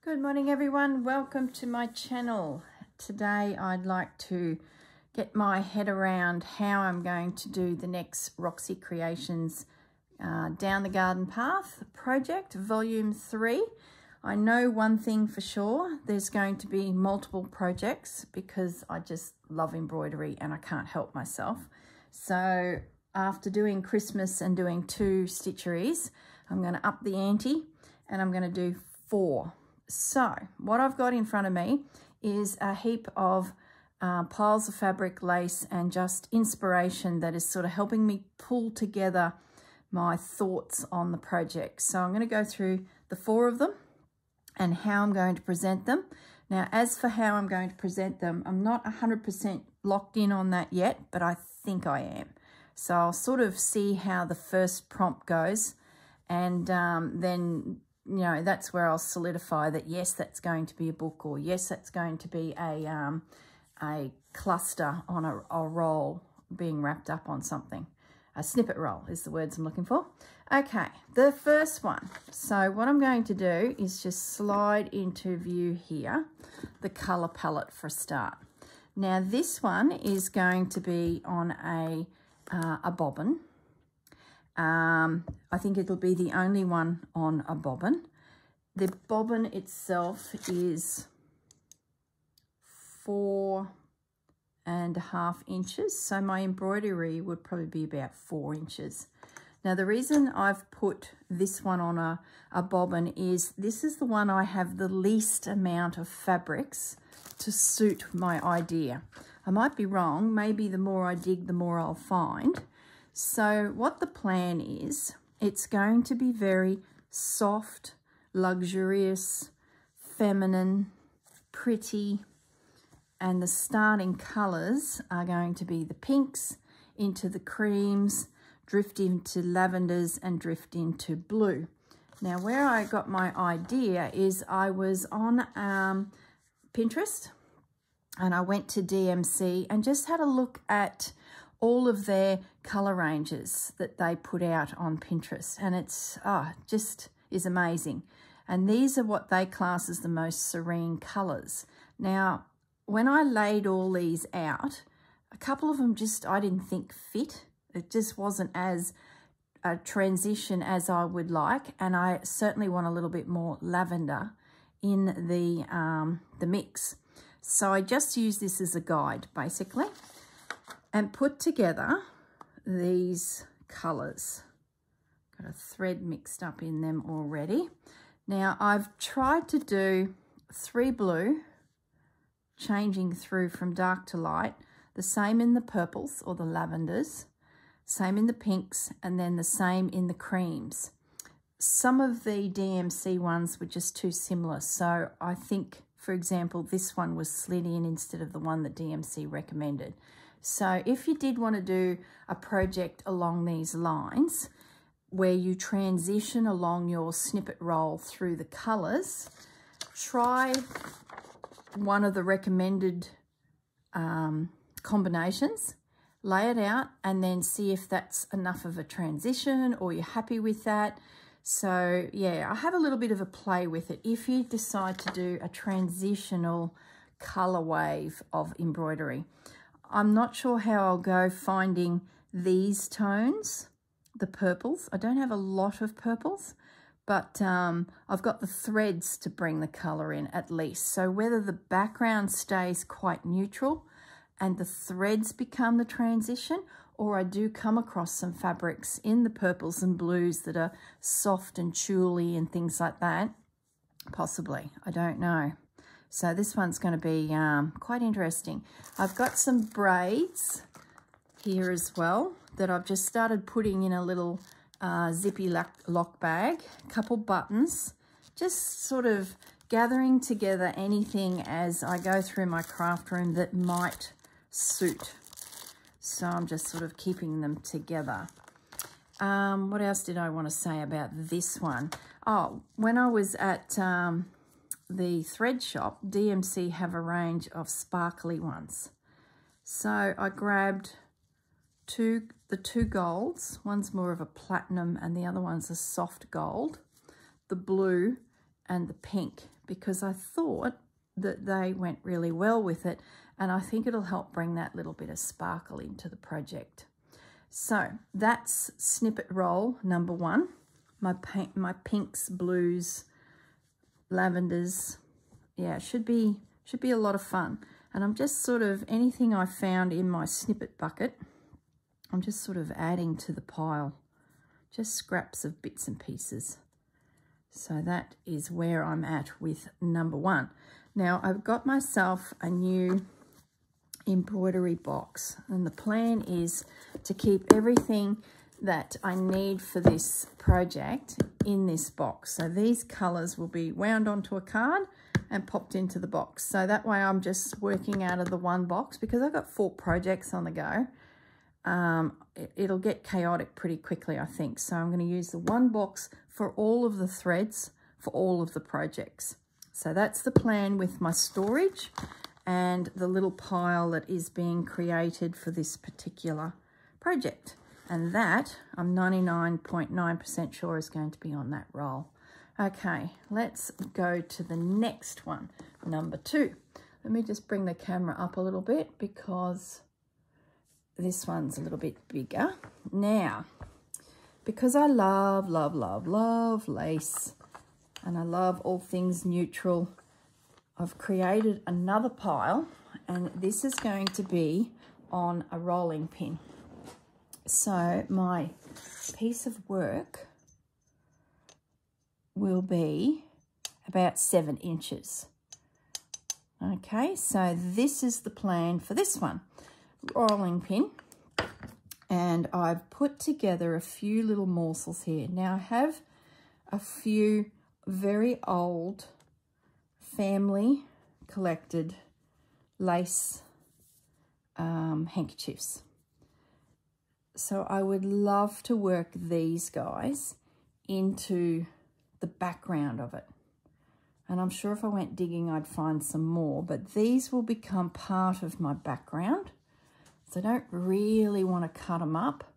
Good morning everyone, welcome to my channel. Today I'd like to get my head around how I'm going to do the next ROXY Creations Down the Garden Path project, volume 3. I know one thing for sure, there's going to be multiple projects because I just love embroidery and I can't help myself. So after doing Christmas and doing 2 stitcheries, I'm going to up the ante and I'm going to do 4. So what I've got in front of me is a heap of piles of fabric, lace, and just inspiration that is sort of helping me pull together my thoughts on the project. So I'm going to go through the 4 of them and how I'm going to present them. Now, as for how I'm going to present them, I'm not 100% locked in on that yet, but I think I am. So I'll sort of see how the first prompt goes, and then you know, that's where I'll solidify that, yes, that's going to be a book, or yes, that's going to be a cluster on a roll being wrapped up on something. A snippet roll is the words I'm looking for. Okay, the first one. So what I'm going to do is just slide into view here, the colour palette for a start. Now this one is going to be on a bobbin. I think it'll be the only one on a bobbin. The bobbin itself is 4.5 inches, so my embroidery would probably be about 4 inches. Now the reason I've put this one on a bobbin is this is the one I have the least amount of fabrics to suit my idea. I might be wrong, maybe the more I dig the more I'll find. So what the plan is, it's going to be very soft, luxurious, feminine, pretty, and the starting colours are going to be the pinks into the creams, drift into lavenders, and drift into blue. Now where I got my idea is I was on Pinterest and I went to DMC and just had a look at all of their colour ranges that they put out on Pinterest, and it's just is amazing. And these are what they class as the most serene colours. Now, when I laid all these out, a couple of them just I didn't think fit. It just wasn't as a transition as I would like, and I certainly want a little bit more lavender in the mix. So I just use this as a guide, basically, and put together these colours. Got a thread mixed up in them already. Now I've tried to do 3 blue, changing through from dark to light, the same in the purples or the lavenders, same in the pinks, and then the same in the creams. Some of the DMC ones were just too similar, so I think, for example, this one was slid in instead of the one that DMC recommended. So if you did want to do a project along these lines, where you transition along your snippet roll through the colours, try one of the recommended combinations, lay it out, and then see if that's enough of a transition or you're happy with that. So yeah, I have a little bit of a play with it. If you decide to do a transitional colour wave of embroidery, I'm not sure how I'll go finding these tones, the purples. I don't have a lot of purples, but I've got the threads to bring the colour in at least. So whether the background stays quite neutral and the threads become the transition, or I do come across some fabrics in the purples and blues that are soft and tulle and things like that, possibly, I don't know. So this one's going to be quite interesting. I've got some braids here as well that I've just started putting in a little zippy lock bag, a couple buttons, just sort of gathering together anything as I go through my craft room that might suit. So I'm just sort of keeping them together. What else did I want to say about this one? Oh, when I was at the thread shop, DMC have a range of sparkly ones. So I grabbed the two golds. One's more of a platinum and the other one's a soft gold. The blue and the pink, because I thought that they went really well with it, and I think it'll help bring that little bit of sparkle into the project. So that's snippet roll number 1. My pinks, blues, lavenders. Yeah, it should be a lot of fun. And I'm just sort of, anything I found in my snippet bucket, I'm just sort of adding to the pile. Just scraps of bits and pieces. So that is where I'm at with number 1. Now I've got myself a new embroidery box, and the plan is to keep everything that I need for this project in this box. So these colours will be wound onto a card and popped into the box. So that way I'm just working out of the one box, because I've got 4 projects on the go. It'll get chaotic pretty quickly, I think. So I'm going to use the one box for all of the threads for all of the projects. So that's the plan with my storage and the little pile that is being created for this particular project. And that, I'm 99.9% sure is going to be on that roll. Okay, let's go to the next one, number 2. Let me just bring the camera up a little bit because this one's a little bit bigger. Now, because I love, love, love, love lace, and I love all things neutral, I've created another pile, and this is going to be on a rolling pin. So my piece of work will be about 7 inches. Okay, so this is the plan for this one. Rolling pin, and I've put together a few little morsels here. Now I have a few very old family collected lace handkerchiefs. So I would love to work these guys into the background of it. And I'm sure if I went digging, I'd find some more, but these will become part of my background. So I don't really want to cut them up.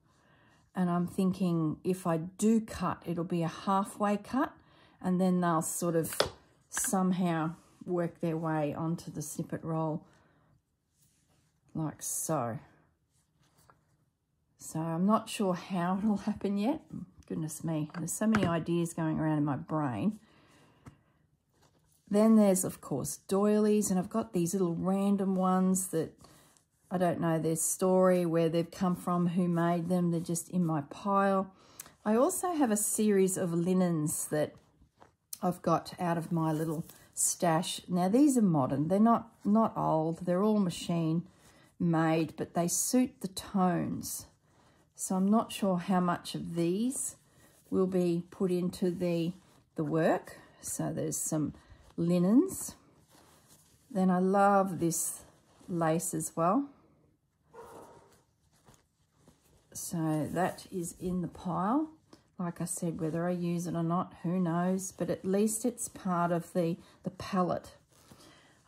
And I'm thinking if I do cut, it'll be a halfway cut, and then they'll sort of somehow work their way onto the snippet roll like so. So I'm not sure how it'll happen yet. Goodness me, there's so many ideas going around in my brain. Then there's, of course, doilies, and I've got these little random ones that I don't know their story, where they've come from, who made them. They're just in my pile. I also have a series of linens that I've got out of my little stash. Now, these are modern. They're not old. They're all machine made, but they suit the tones. So I'm not sure how much of these will be put into the work. So there's some linens. Then I love this lace as well. So that is in the pile. Like I said, whether I use it or not, who knows, but at least it's part of the palette.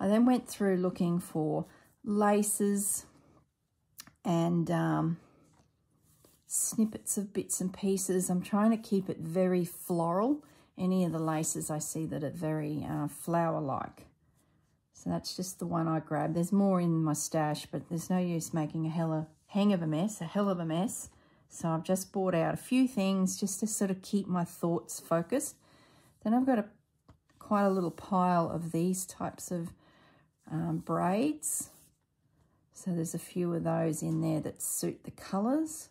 I then went through looking for laces and snippets of bits and pieces. I'm trying to keep it very floral. Any of the laces I see that are very flower-like. So that's just the one I grabbed. There's more in my stash, but there's no use making a hell of a mess. So I've just bought out a few things just to sort of keep my thoughts focused. Then I've got quite a little pile of these types of braids. So there's a few of those in there that suit the colours.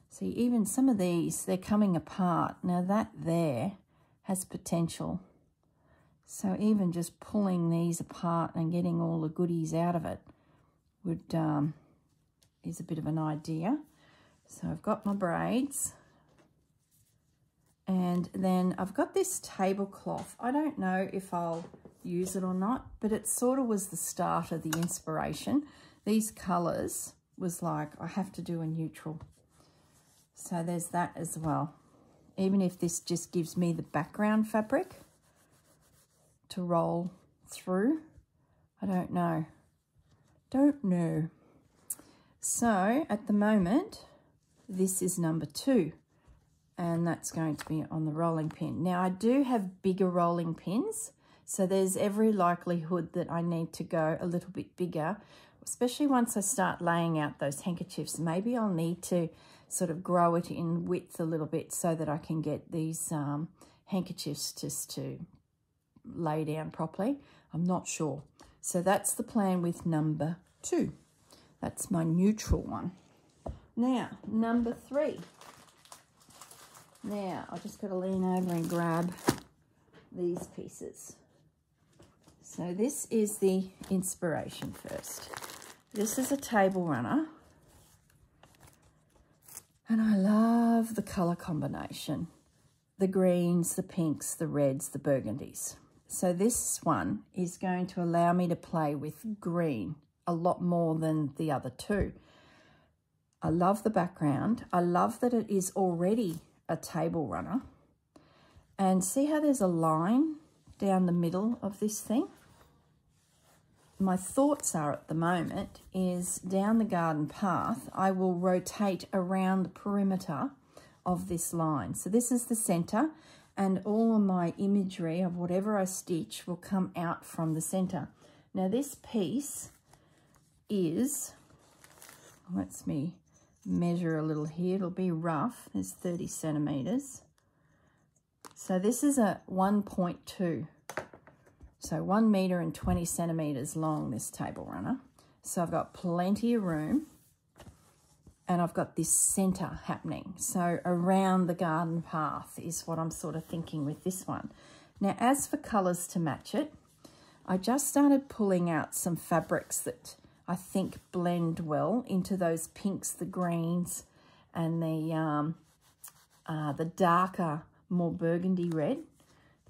See, even some of these, they're coming apart. Now that there has potential. So even just pulling these apart and getting all the goodies out of it is a bit of an idea. So I've got my braids, and then I've got this tablecloth. I don't know if I'll use it or not, but it sort of was the start of the inspiration. These colours was like, I have to do a neutral. So there's that as well. Even if this just gives me the background fabric to roll through, I don't know. So at the moment, this is number 2, and that's going to be on the rolling pin. Now I do have bigger rolling pins So there's every likelihood that I need to go a little bit bigger, especially once I start laying out those handkerchiefs. Maybe I'll need to sort of grow it in width a little bit so that I can get these handkerchiefs just to lay down properly. I'm not sure. So that's the plan with number 2. That's my neutral one. Now, number 3. Now, I've just got to lean over and grab these pieces. So this is the inspiration first. This is a table runner. And I love the colour combination. The greens, the pinks, the reds, the burgundies. So this one is going to allow me to play with green a lot more than the other 2. I love the background. I love that it is already a table runner. And see how there's a line down the middle of this thing? My thoughts are at the moment is down the garden path, I will rotate around the perimeter of this line. So this is the center, and all of my imagery of whatever I stitch will come out from the center. Now this piece is, let's me measure a little here, it'll be rough, there's 30 centimeters. So this is a 1.2. So 1 meter and 20 centimeters long, this table runner. So I've got plenty of room, and I've got this center happening. So around the garden path is what I'm sort of thinking with this one. Now, as for colors to match it, I just started pulling out some fabrics that I think blend well into those pinks, the greens, and the darker, more burgundy red.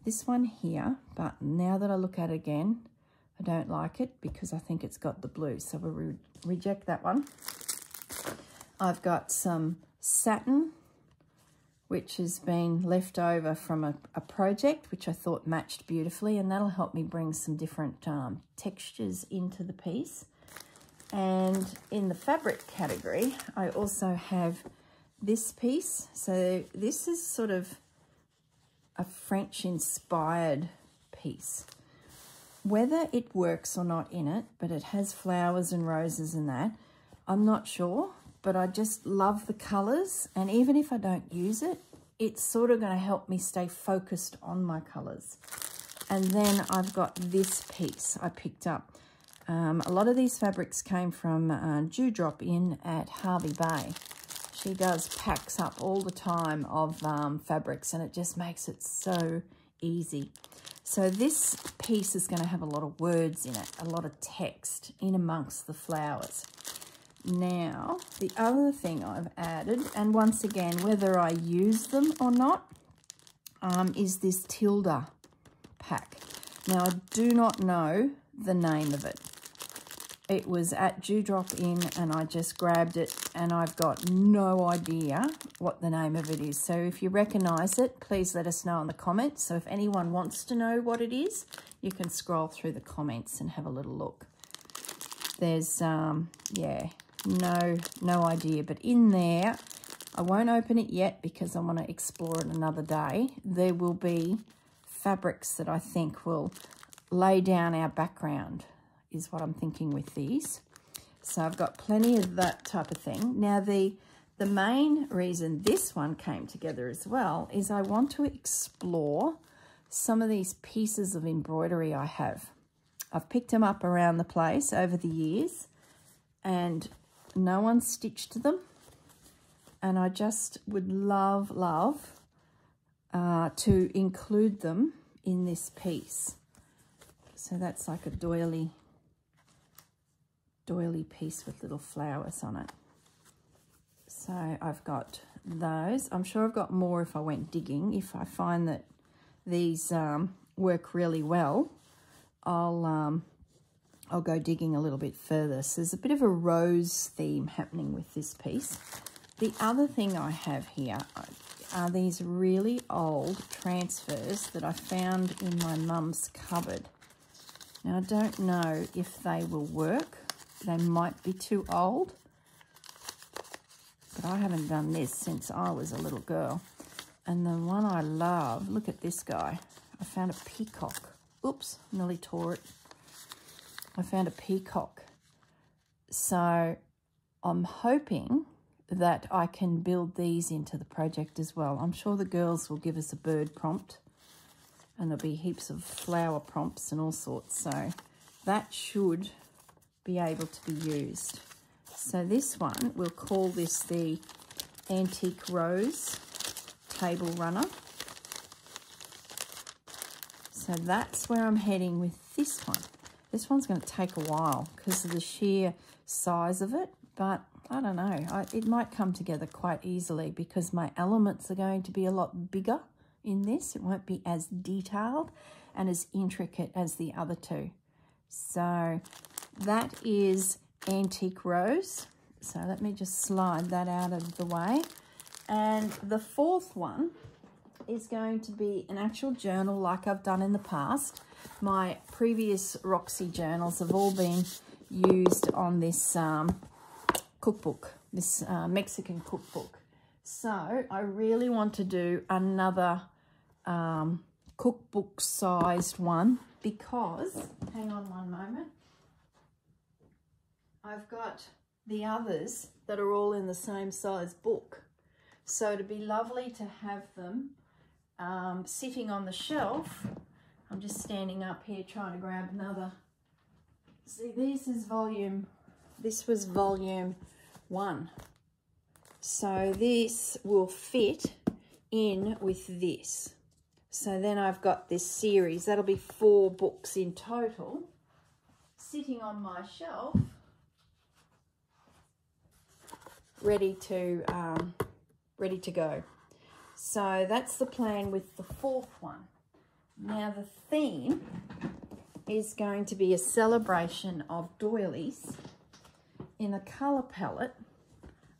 This one here, but now that I look at it again, I don't like it because I think it's got the blue, so we'll reject that one. I've got some satin, which has been left over from a project, which I thought matched beautifully, and that'll help me bring some different textures into the piece. And in the fabric category, I also have this piece. So this is sort of a French-inspired piece. Whether it works or not in it, but it has flowers and roses and that, I'm not sure, but I just love the colours, and even if I don't use it, it's sort of going to help me stay focused on my colours. And then I've got this piece I picked up. A lot of these fabrics came from Dewdrop Inn at Hervey Bay. She does packs up all the time of fabrics, and it just makes it so easy. So this piece is going to have a lot of words in it, a lot of text in amongst the flowers. Now, the other thing I've added, and once again, whether I use them or not, is this Tilda pack. Now, I do not know the name of it. It was at Dewdrop Inn, and I just grabbed it, and I've got no idea what the name of it is. So if you recognise it, please let us know in the comments. So if anyone wants to know what it is, you can scroll through the comments and have a little look. There's, yeah, no idea. But in there, I won't open it yet because I want to explore it another day. There will be fabrics that I think will lay down our background, is what I'm thinking with these. So I've got plenty of that type of thing. Now, the main reason this one came together as well is I want to explore some of these pieces of embroidery I have. I've picked them up around the place over the years, and no one stitched them. And I just would love to include them in this piece. So that's like a doily piece with little flowers on it. So I've got those. I'm sure I've got more if I went digging. If I find that these work really well, I'll go digging a little bit further. So there's a bit of a rose theme happening with this piece. The other thing I have here are these really old transfers that I found in my mum's cupboard. Now, I don't know if they will work. They might be too old, but I haven't done this since I was a little girl. And the one I love, look at this guy. I found a peacock oops, nearly tore it. I found a peacock. So I'm hoping that I can build these into the project as well. I'm sure the girls will give us a bird prompt, and there'll be heaps of flower prompts and all sorts. So that should be able to be used. So this one, we'll call this the Antique Rose Table Runner. So that's where I'm heading with this one. This one's going to take a while because of the sheer size of it, but I don't know. It might come together quite easily because my elements are going to be a lot bigger in this. It won't be as detailed and as intricate as the other two. So that is Antique Rose. So let me just slide that out of the way. And the fourth one is going to be an actual journal like I've done in the past. My previous ROXY journals have all been used on this cookbook, this Mexican cookbook. So I really want to do another cookbook sized one because, hang on one moment, I've got the others that are all in the same size book. So it'd be lovely to have them sitting on the shelf. I'm just standing up here trying to grab another. See, this was volume 1. So this will fit in with this. So then I've got this series. That'll be 4 books in total sitting on my shelf, ready to go. So that's the plan with the fourth one. Now the theme is going to be a celebration of doilies in a colour palette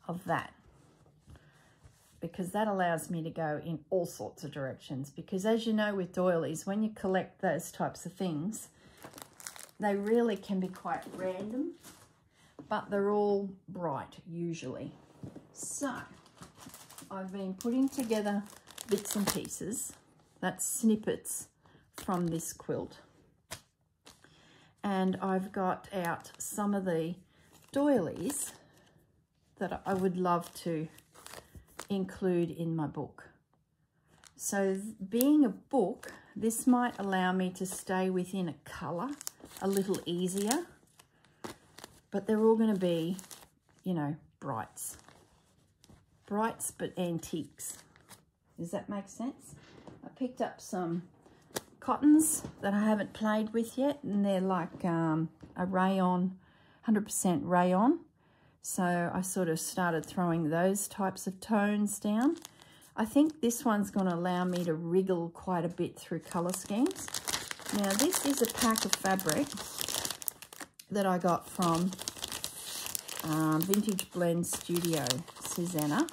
of that, because that allows me to go in all sorts of directions. Because as you know with doilies, when you collect those types of things, they really can be quite random, but they're all bright usually. So I've been putting together bits and pieces, that's snippets from this quilt, and I've got out some of the doilies that I would love to include in my book. So being a book, this might allow me to stay within a colour a little easier, but they're all going to be, you know, brights but antiques. Does that make sense? I picked up some cottons that I haven't played with yet, and they're like a rayon, 100% rayon. So I sort of started throwing those types of tones down. I think this one's going to allow me to wriggle quite a bit through colour schemes. Now this is a pack of fabric that I got from Vintage Blend Studio, Susanna.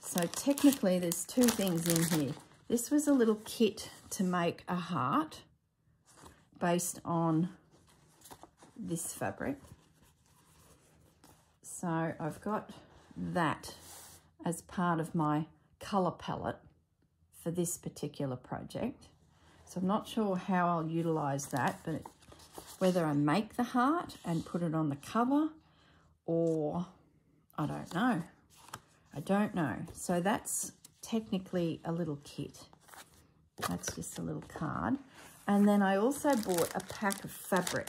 So technically there's 2 things in here. This was a little kit to make a heart based on this fabric. So I've got that as part of my colour palette for this particular project. So I'm not sure how I'll utilise that, but whether I make the heart and put it on the cover, or I don't know. I don't know. So that's technically a little kit. That's just a little card. And then I also bought a pack of fabric.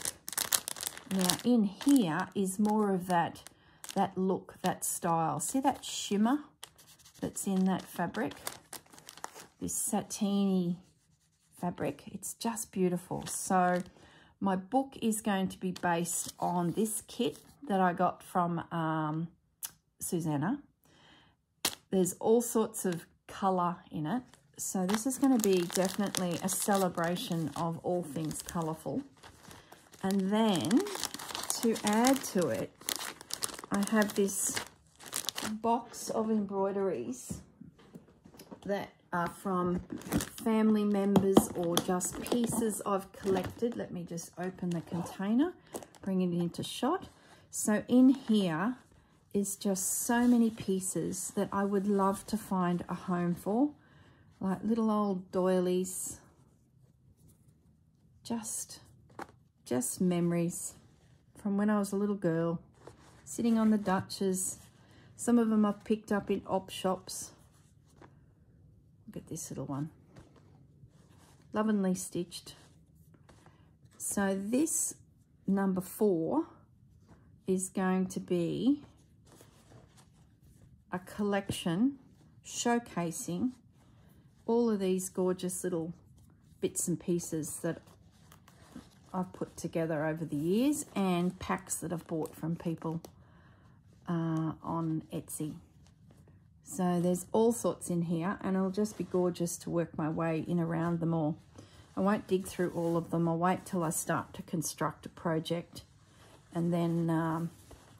Now in here is more of that look, that style. See that shimmer that's in that fabric? This satiny fabric. It's just beautiful. So my book is going to be based on this kit that I got from Susanna. There's all sorts of colour in it. So this is going to be definitely a celebration of all things colourful. And then to add to it, I have this box of embroideries that are from family members or just pieces I've collected. Let me just open the container, bring it into shot. So in here is just so many pieces that I would love to find a home for, like little old doilies. just memories from when I was a little girl, sitting on the Dutches. Some of them I've picked up in op shops. Look at this little one. Lovingly stitched. So this number 4 is going to be a collection showcasing all of these gorgeous little bits and pieces that I've put together over the years, and packs that I've bought from people on Etsy. So there's all sorts in here, and it'll just be gorgeous to work my way in around them all. I won't dig through all of them. I'll wait till I start to construct a project and then,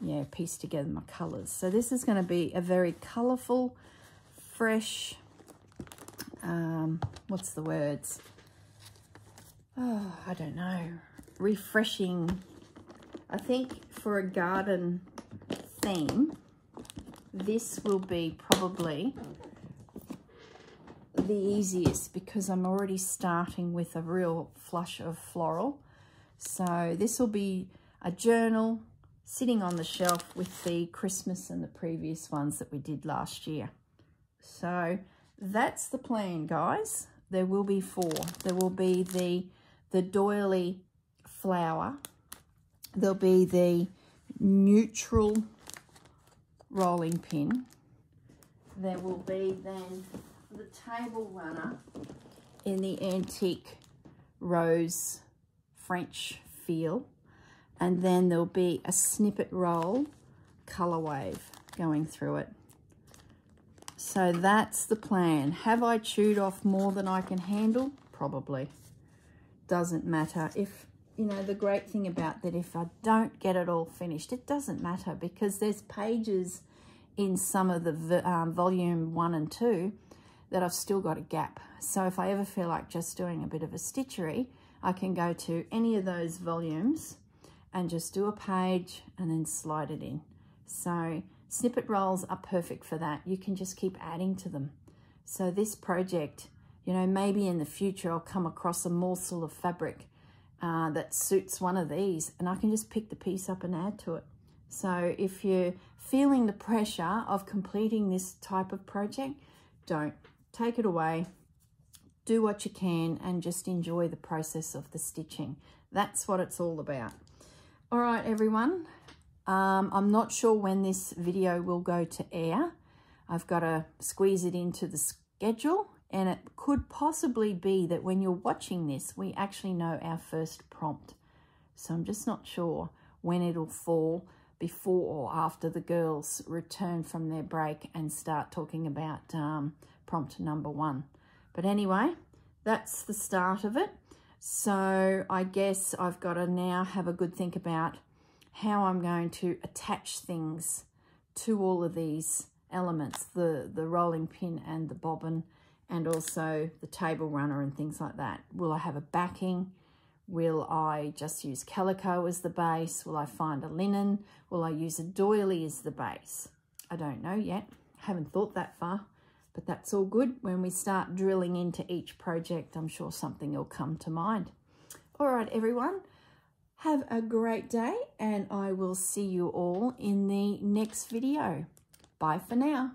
yeah, piece together my colours. So this is going to be a very colourful, fresh, what's the words? Oh, I don't know. Refreshing. I think for a garden theme, this will be probably the easiest because I'm already starting with a real flush of floral. So this will be a journal sitting on the shelf with the Christmas and the previous ones that we did last year. So that's the plan, guys. There will be 4. There will be the Doily flower. There'll be the neutral rolling pin. There will be then the table runner in the antique rose French feel. And then there'll be a snippet roll colour wave going through it. So that's the plan. Have I chewed off more than I can handle? Probably. Doesn't matter. If, you know, the great thing about that, if I don't get it all finished, it doesn't matter because there's pages in some of the volume 1 and 2 that I've still got a gap. So if I ever feel like just doing a bit of a stitchery, I can go to any of those volumes and just do a page and then slide it in. So snippet rolls are perfect for that. You can just keep adding to them. So this project, you know, maybe in the future I'll come across a morsel of fabric that suits one of these and I can just pick the piece up and add to it. So if you're feeling the pressure of completing this type of project, don't. Take it away, do what you can and just enjoy the process of the stitching. That's what it's all about. All right, everyone. I'm not sure when this video will go to air. I've got to squeeze it into the schedule, and it could possibly be that when you're watching this, we actually know our first prompt. So I'm just not sure when it'll fall, before or after the girls return from their break and start talking about prompt number 1. But anyway, that's the start of it. So I guess I've got to now have a good think about how I'm going to attach things to all of these elements, the rolling pin and the bobbin, and also the table runner and things like that. Will I have a backing? Will I just use calico as the base? Will I find a linen? Will I use a doily as the base? I don't know yet. Haven't thought that far, but that's all good. When we start drilling into each project, I'm sure something will come to mind. All right, everyone. Have a great day, and I will see you all in the next video. Bye for now.